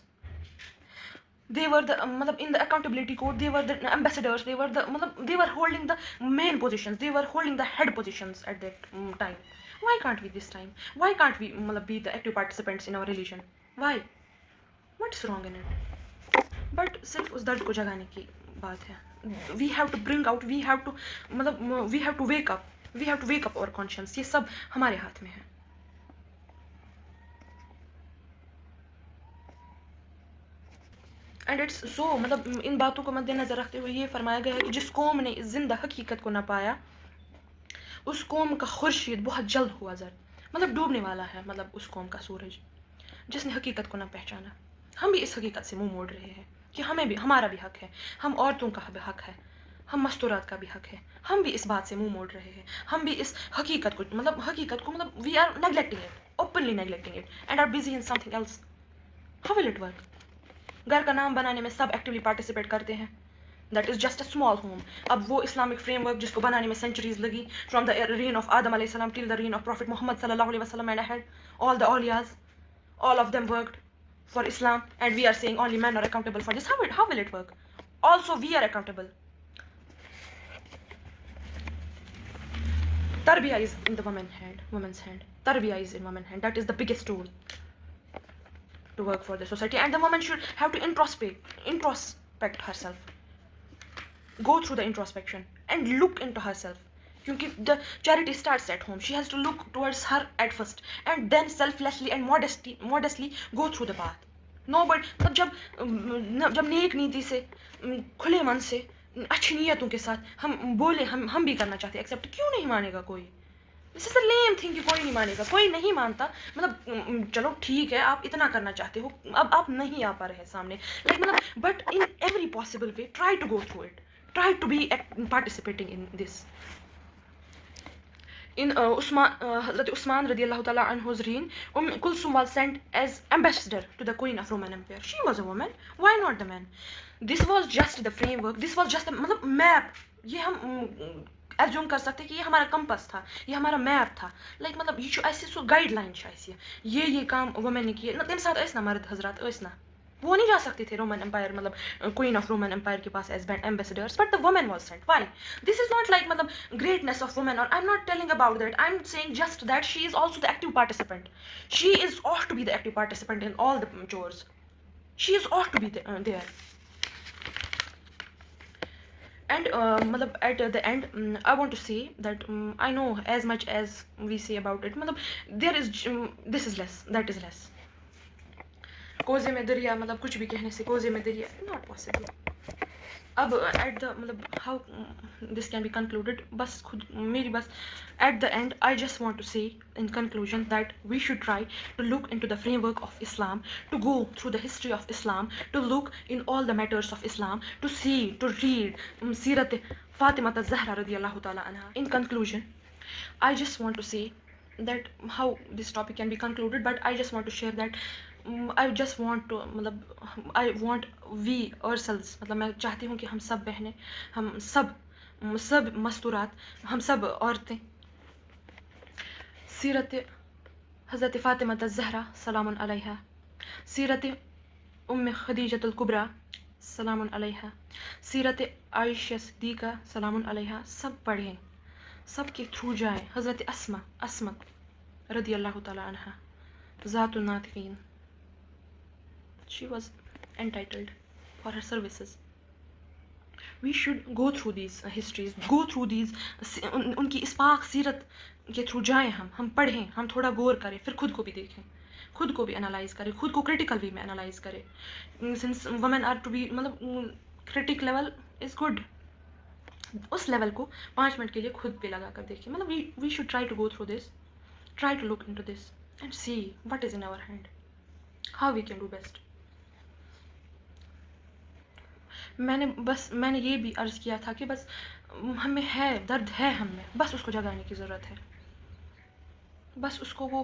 S1: They were the in the accountability code. They were the ambassadors. They were holding the main positions. They were holding the head positions at that time. Why can't we this time? Why can't we be the active participants in our religion? Why? What's wrong in it? But सिर्फ उस दर्द को जगाने की बात है. We have to bring out. We have to wake up. We have to wake up our conscience. ये सब हमारे हाथ में है. एंड इट्स सो मतलब इन बातों को मद्देनजर रखते हुए ये फरमाया गया है कि जिस कौम ने इस जिंदा हकीकत को ना पाया, उस कौम का खुर्शीद बहुत जल्द हुआ जर, मतलब डूबने वाला है, मतलब उस कौम का सूरज जिसने हकीकत को ना पहचाना. हम भी इस हकीकत से मुंह मोड़ रहे हैं कि हमें भी हमारा भी हक है, हम औरतों का भी हक है, हम मस्तूरात का भी हक है. हम भी इस बात से मुंह मोड़ रहे हैं. हम भी इस हकीकत को we are neglecting it, openly neglecting it and are busy in something else. How will it work? घर का नाम बनाने में सब एक्टिवली पार्टिसिपेट करते हैं. That is just a small home. अब वो इस्लामिक फ्रेमवर्क जिसको बनाने में सेंचुरीज लगी, from the reign of Adam अलैहि सलाम till the reign of prophet Mohammad सल्लल्लाहु अलैहि वसल्लम एंड अहेड, ऑल द औलियाज, all of them worked for Islam, and we are saying only men are accountable for this. How will it work? Also we are accountable. Tarbiya is in the woman's hand. Tarbiya is in woman's hand. That is the biggest tool to work for the society, and the woman should have to introspect herself, go through the introspection and look into herself. क्योंकि the charity starts at home. She has to look towards her at first, and then selflessly and modestly go through the path. Nobody मतलब जब नेक नीति से, खुले मन से, अच्छी नीयतों के साथ हम बोले हम भी करना चाहते हैं एक्सेप्ट, क्यों नहीं मानेगा कोई? This is the lame thing कि कोई नहीं मानेगा, कोई नहीं मानता. मतलब चलो ठीक है, आप इतना करना चाहते हो, अब आप नहीं आ पा रहे हैं सामने, like but in every possible way try to go through it, try to be participating in this. In Hazrat Usman radiallahu ta'ala anhu's reign, Kulsum was sent as ambassador to the Queen of Roman Empire. She was a woman. Why not the man? This was just the framework. This was just a map. ये हम assume कर सकते कि ये हमारा compass था, ये हमारा मैप था. लाइक ये ऐसे सो गाइडलाइन ये काम वुमेन ने किए ना. तम साथ ना मर्द हजरात ना वो नहीं जा सकते थे रोमन एम्पायर, मतलब क्वीन ऑफ रोमन एम्पायर के पास as ambassadors, but the women was sent. Why? This is not like मतलब ग्रेटनेस ऑफ वुमेन, और I am not telling about that, I am saying just that she is also the active participant. She is ought to be the active participant in all the chores. She is ought to be there. And matlab at the end, I want to say that I know as much as we say about it, matlab there is this is less, that is less. Cosy में दरिया, मतलब कुछ भी कहने से कोजे में दरिया, नॉट पॉसिबल. अब एट द मतलब how this can be concluded, बस खुद मेरी बस at the end I just want to say in conclusion that we should try to look into the framework of Islam, to go through the history of Islam, to look in all the matters of Islam, to see, to read सीरत फातिमा ज़हरा रज़ियल्लाहु ताला अन्हा. In conclusion, I just want to say that how this topic can be concluded, but I just want to share that I just want to मतलब I want we ourselves, मतलब मैं चाहती हूँ कि हम सब बहनें, हम सब मस्तूरात, हम सब औरतें सीरत हज़रत फ़ातिमा ज़हरा सलामुन अलैहा, सीरत उम्म खदीजतुल कुबरा सलामुन अलैहा, सीरत आयशा सिद्दीक़ा सलामुन अलैहा सब पढ़ें, सब के थ्रू जाएं. हज़रत अस्मा रदियल्लाहु ताला अन्हा ज़ातुन नातिक़ीन, she was entitled for her services. We should go through these histories, go through these उनकी इस पाक सीरत के थ्रू जाएं, हम पढ़ें, हम थोड़ा गौर करें, फिर खुद को भी देखें, खुद को भी एनालाइज करें, खुद को क्रिटिकल वे में एनालाइज करें. Since women are to be मतलब क्रिटिक लेवल इज़ गुड, उस लेवल को 5 मिनट के लिए खुद पे लगा कर देखिए. मतलब we should try to go through this, try to look into this and see what is in our hand, how we can do best. मैंने ये भी अर्ज़ किया था कि बस हमें है, दर्द है हम में, बस उसको जगाने की ज़रूरत है, बस उसको वो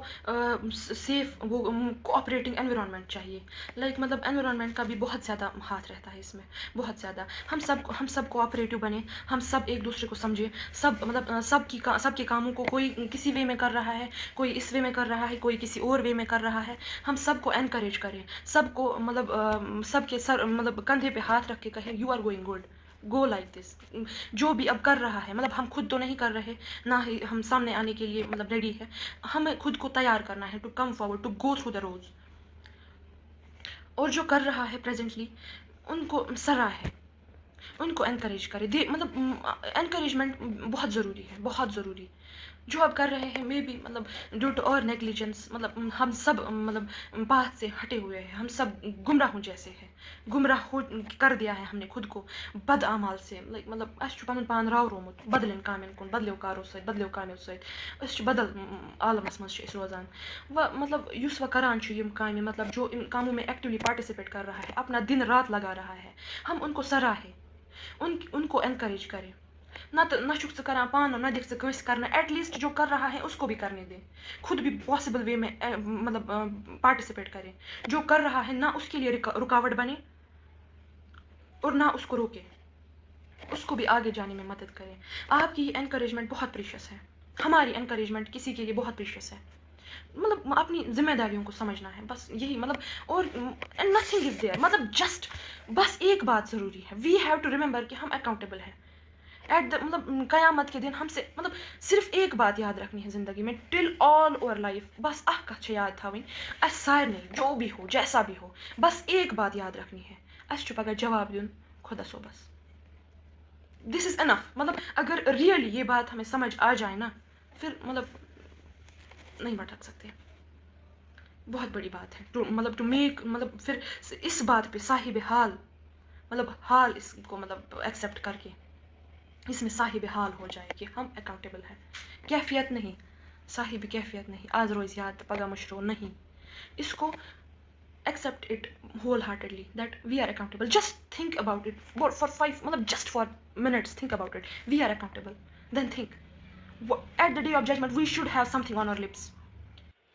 S1: सेफ़ वो कोऑपरेटिंग एनवायरनमेंट चाहिए. लाइक मतलब एनवायरनमेंट का भी बहुत ज़्यादा हाथ रहता है इसमें, बहुत ज़्यादा. हम सब कोऑपरेटिव बने, हम सब एक दूसरे को समझे, सब मतलब सबके कामों को कोई किसी वे में कर रहा है, कोई इस वे में कर रहा है, कोई किसी और वे में कर रहा है. हम सबको एनकरेज करें, सबको मतलब सबके सर मतलब कंधे पे हाथ रख के कहें you are going good, go like this. जो भी अब कर रहा है, मतलब हम खुद तो नहीं कर रहे, ना ही हम सामने आने के लिए मतलब रेडी है, हमें खुद को तैयार करना है to come forward, to go through the rose. और जो कर रहा है प्रेजेंटली उनको सराहे, उनको एनकरेज करें, दे मतलब एनकरेजमेंट बहुत ज़रूरी है, बहुत ज़रूरी. जो अब कर रहे हैं मे बी मतलब ड्यू टू और नेग्लिजेंस, मतलब हम सब मतलब बात से हटे हुए हैं, हम सब गुमराहों जैसे हैं, गुमराह हो कर दिया है हमने खुद को बद आमाल से. लाइक मतलब अस पन पान राव रोमुत बदलन कामें कुन, बदलो कारो सत, बदलो कामों सत बदल आलमस मज रोजान. व मतलब युस व करान यम कामें, मतलब जो इन कामों में एक्टिवली पार्टिसिपेट कर रहा है, अपना दिन रात लगा रहा है, हम उनको सराहें, उनको एनकरेज करें. ना छुक से करा पान, ना देख से कंस करना, एटलीस्ट जो कर रहा है उसको भी करने दें, खुद भी पॉसिबल वे में मतलब पार्टिसिपेट करें. जो कर रहा है ना उसके लिए रुकावट बने और ना उसको रोके, उसको भी आगे जाने में मदद करें. आपकी एनकरेजमेंट बहुत प्रीशियस है, हमारी एनकरेजमेंट किसी के लिए बहुत प्रीशियस है. मतलब अपनी जिम्मेदारियों को समझना है, बस यही मतलब. और नथिंग इज देयर, मतलब जस्ट बस एक बात ज़रूरी है, वी हैव टू रिमेंबर कि हम अकाउंटेबल हैं एट द मतलब क़यामत के दिन. हमसे मतलब सिर्फ एक बात याद रखनी है ज़िंदगी में टिल ऑल ओवर लाइफ, बस कछ याद थी अस सारे, जो भी हो जैसा भी हो, बस एक बात याद रखनी है, अस पगह जवाब दिन खुदा सो. बस दिस इज़ इनफ. मतलब अगर रियली ये बात हमें समझ आ जाए ना, फिर मतलब नहीं भटक सकते. बहुत बड़ी बात है टू मतलब टू मेक मतलब फिर इस बात पे साहिब हाल मतलब हाल इसको मतलब एक्सेप्ट करके इसमें साहिब हाल हो जाए कि हम अकाउंटेबल हैं. कैफियत नहीं, साहिब कैफियत नहीं, आज रोज़ याद पगा मुशरो नहीं. इसको accept it wholeheartedly that we are accountable. Just think about it for 5 मतलब just for minutes, think about it. We are accountable. Then think at the day of judgment we should have something on our lips.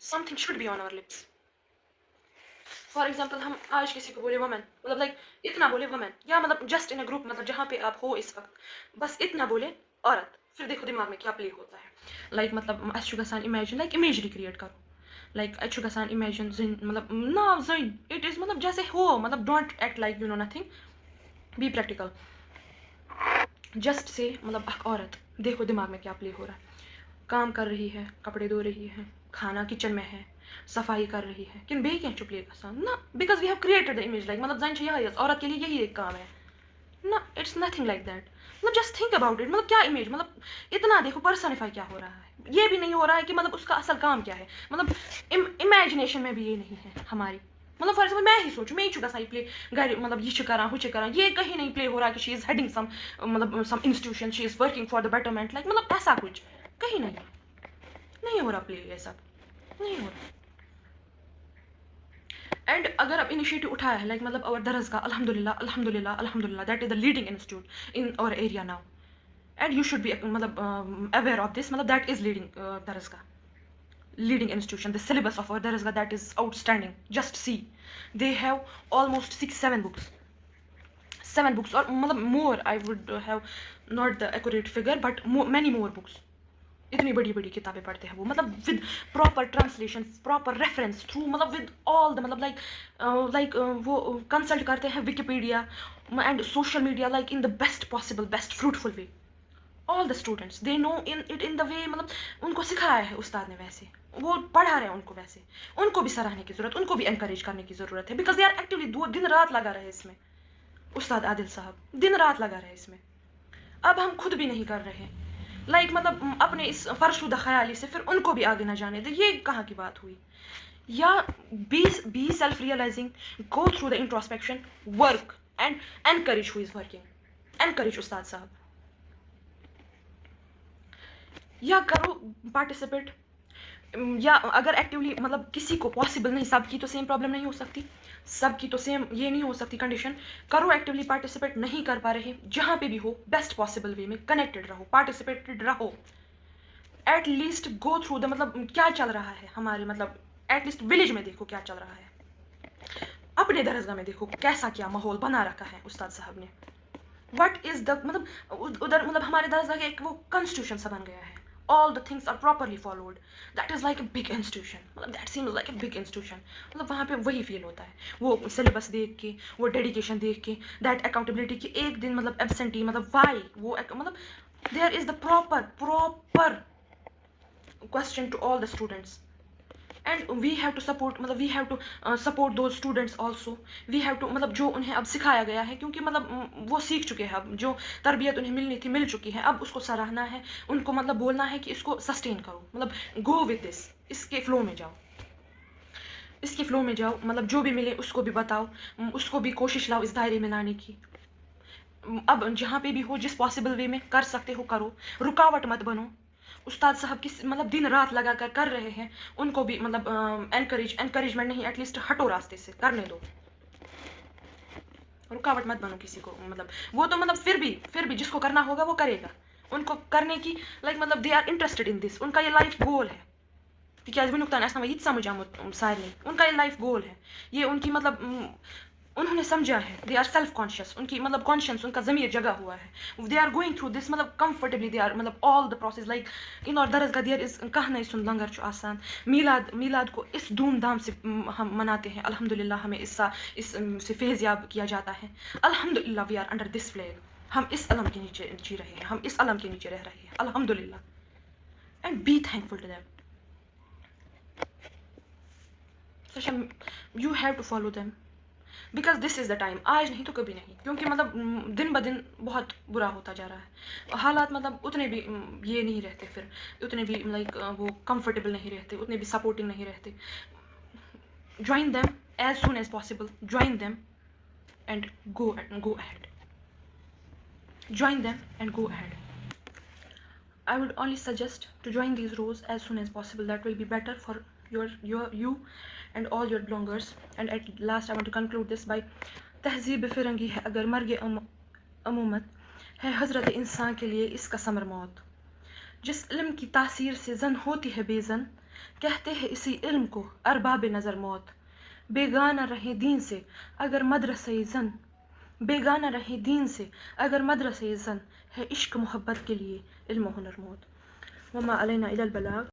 S1: Something should be on our lips. For example हम आज किसी को बोले women, मतलब like इतना बोले women, या मतलब जस्ट इन अ ग्रुप मतलब जहाँ पे आप हो इस वक्त, बस इतना बोले औरत, फिर देखो दिमाग में क्या प्ले होता है. लाइक मतलब अशुगसान इमेजिन, लाइक इमेज रिक्रिएट करो, लाइक अच्छु गसान इमेजिन जिन मतलब ना जिन इट इज़ मतलब जैसे हो मतलब don't act like you know nothing, be practical. Just say मतलब अख औरत देखो दिमाग में क्या प्ले हो रहा है, काम कर रही है, कपड़े धो रही है, खाना किचन में है, सफाई कर रही है, किन बे क्या प्ले गसान ना, because we have created the image like मतलब जन यही औरत के लिए यही एक काम है ना, इट्स नथिंग लाइक दैट। मतलब जस्ट थिंक अबाउट इट, मतलब क्या इमेज, मतलब इतना देखो पर्सनिफाई क्या हो रहा है, ये भी नहीं हो रहा है कि मतलब उसका असल काम क्या है, मतलब इमेजिनेशन में भी ये नहीं है हमारी। मतलब फॉर एग्जाम्पल मैं ही सोचूं मैं ही चुका सा प्ले घर मतलब ये करा ये कहीं नहीं प्ले हो रहा है कि शी इज़ हेडिंग सम मतलब some institution, she is working for the betterment like मतलब ऐसा कुछ कहीं नहीं हो रहा प्ले, ये सब नहीं हो रहा। एंड अगर अब इनिशिएटिव उठाया है लाइक मतलब और दरस का अल्हम्दुलिल्लाह अल्हम्दुलिल्लाह अल्हम्दुलिल्लाह that is the leading institute in our area now, and you should be मतलब अवेयर ऑफ दिस, मतलब दैट इज लीडिंग दरस का leading institution. The syllabus of our Darasgah that is outstanding. Just see, they have almost 6-7 books, 7 books or more. I would have not the accurate figure, but many more books. इतनी बड़ी बड़ी किताबें पढ़ते हैं वो, मतलब with proper translation, proper reference through, मतलब with all the मतलब लाइक वो कंसल्ट करते हैं Wikipedia and social media like in the best possible best fruitful way. All the students they know in it in the way, मतलब उनको सिखाया है उस्ताद ने वैसे, वो पढ़ा रहे हैं उनको वैसे, उनको भी सराहने की ज़रूरत, उनको भी एनकरेज करने की ज़रूरत है, बिकॉज दे आर एक्टिवली दिन रात लगा रहे इसमें। उस्ताद आदिल साहब दिन रात लगा रहे इसमें, अब हम खुद भी नहीं कर रहे लाइक मतलब अपने इस फरशुदा ख्याली से फिर उनको भी आगे ना जाने दे, ये कहाँ की बात हुई। या be self realising, go through the introspection, work and encourage who is working, encourage उस्ताद साहब, या करो पार्टिसिपेट, या अगर एक्टिवली मतलब किसी को पॉसिबल नहीं, सबकी तो सेम प्रॉब्लम नहीं हो सकती, सबकी तो सेम ये नहीं हो सकती कंडीशन, करो एक्टिवली पार्टिसिपेट, नहीं कर पा रहे जहाँ पे भी हो बेस्ट पॉसिबल वे में कनेक्टेड रहो, पार्टिसिपेटेड रहो, at least go through the मतलब क्या चल रहा है हमारे मतलब एटलीस्ट विलेज में देखो क्या चल रहा है, अपने दरसगाह में देखो कैसा क्या माहौल बना रखा है उस्ताद साहब ने, वट इज द मतलब उधर मतलब हमारे दरसगाह का एक वो कॉन्स्टिट्यूशन सा बन गया है, all the things are properly followed, that is like a big institution, मतलब that seems like a big institution, मतलब वहाँ पे वही फील होता है, वो सिलेबस देख के, वो डेडिकेशन देख के, दैट अकाउंटेबिलिटी की एक दिन मतलब एब्सेंटी मतलब वाई वो मतलब there is the proper question to all the students, and we have to support मतलब we have to support those students also, we have to मतलब जो उन्हें अब सिखाया गया है, क्योंकि मतलब वो सीख चुके हैं, अब जो तरबियत उन्हें मिलनी थी मिल चुकी है, अब उसको सराहना है, उनको मतलब बोलना है कि इसको सस्टेन करो, मतलब गो विद दिस, इसके फ्लो में जाओ, इसके फ्लो में जाओ, मतलब जो भी मिले उसको भी बताओ, उसको भी कोशिश लाओ इस दायरे में लाने की, अब जहाँ पे भी हो जिस पॉसिबल वे में कर सकते हो करो, रुकावट मत बनो, उस्ताद साहब किस मतलब दिन रात लगा कर रहे हैं, उनको भी मतलब एनकरेजमेंट नहीं, एटलीस्ट हटो रास्ते से, करने दो, रुकावट मत बनो किसी को, मतलब वो तो मतलब फिर भी जिसको करना होगा वो करेगा, उनको करने की लाइक मतलब they are interested in this, उनका ये लाइफ गोल है, तिकाज वनुकतान आसना यित समझ आमुत सारे, उनका ये लाइफ गोल है, ये उनकी मतलब उन्होंने समझा है, दे आर सेल्फ कॉन्शियस, उनकी मतलब कॉन्शियस उनका ज़मीर जगा हुआ है, they are going through this मतलब कंफर्टेबली, दे आर मतलब all the process like in और दरसगाह देयर इज कह नहीं सुन लंगर चु आसान, मीलाद को इस धूमधाम से हम मनाते हैं, अल्हम्दुलिल्लाह हमें इससे फैज़याब किया जाता है, अल्हम्दुलिल्लाह we are under this flag, हम इस अलम के नीचे जी रहे हैं, हम इस अलम के नीचे रह रहे हैं, अल्हम्दुलिल्लाह, and be thankful to them, you have to follow them, because this is the time, आज नहीं तो कभी नहीं, क्योंकि मतलब दिन ब दिन बहुत बुरा होता जा रहा है हालात, मतलब उतने भी ये नहीं रहते, फिर उतने भी लाइक वो कंफर्टेबल नहीं रहते, उतने भी सपोर्टिंग नहीं रहते, join them as soon as possible, join them and go ahead, join them and go ahead, I would only suggest to join these rows as soon as possible, that will be better for you and all your belongers, and at last I want to conclude this by तहज़ीब फ़िरंगी है अगर मर्ग अमूमत है हज़रत इंसान के लिए इसका समर मौत, जिस इल्म की तासीर से जन होती है बेजन, कहते हैं इसी इल्म को अरबाब नज़र मौत, बेगाना रहे दीन से अगर मदरसे जन, बेगाना रहे दीन से अगर मदरसे जन, है इश्क मोहब्बत के लिए इल्म हुनर मौत, वमा अलैना इल्लल बलाग।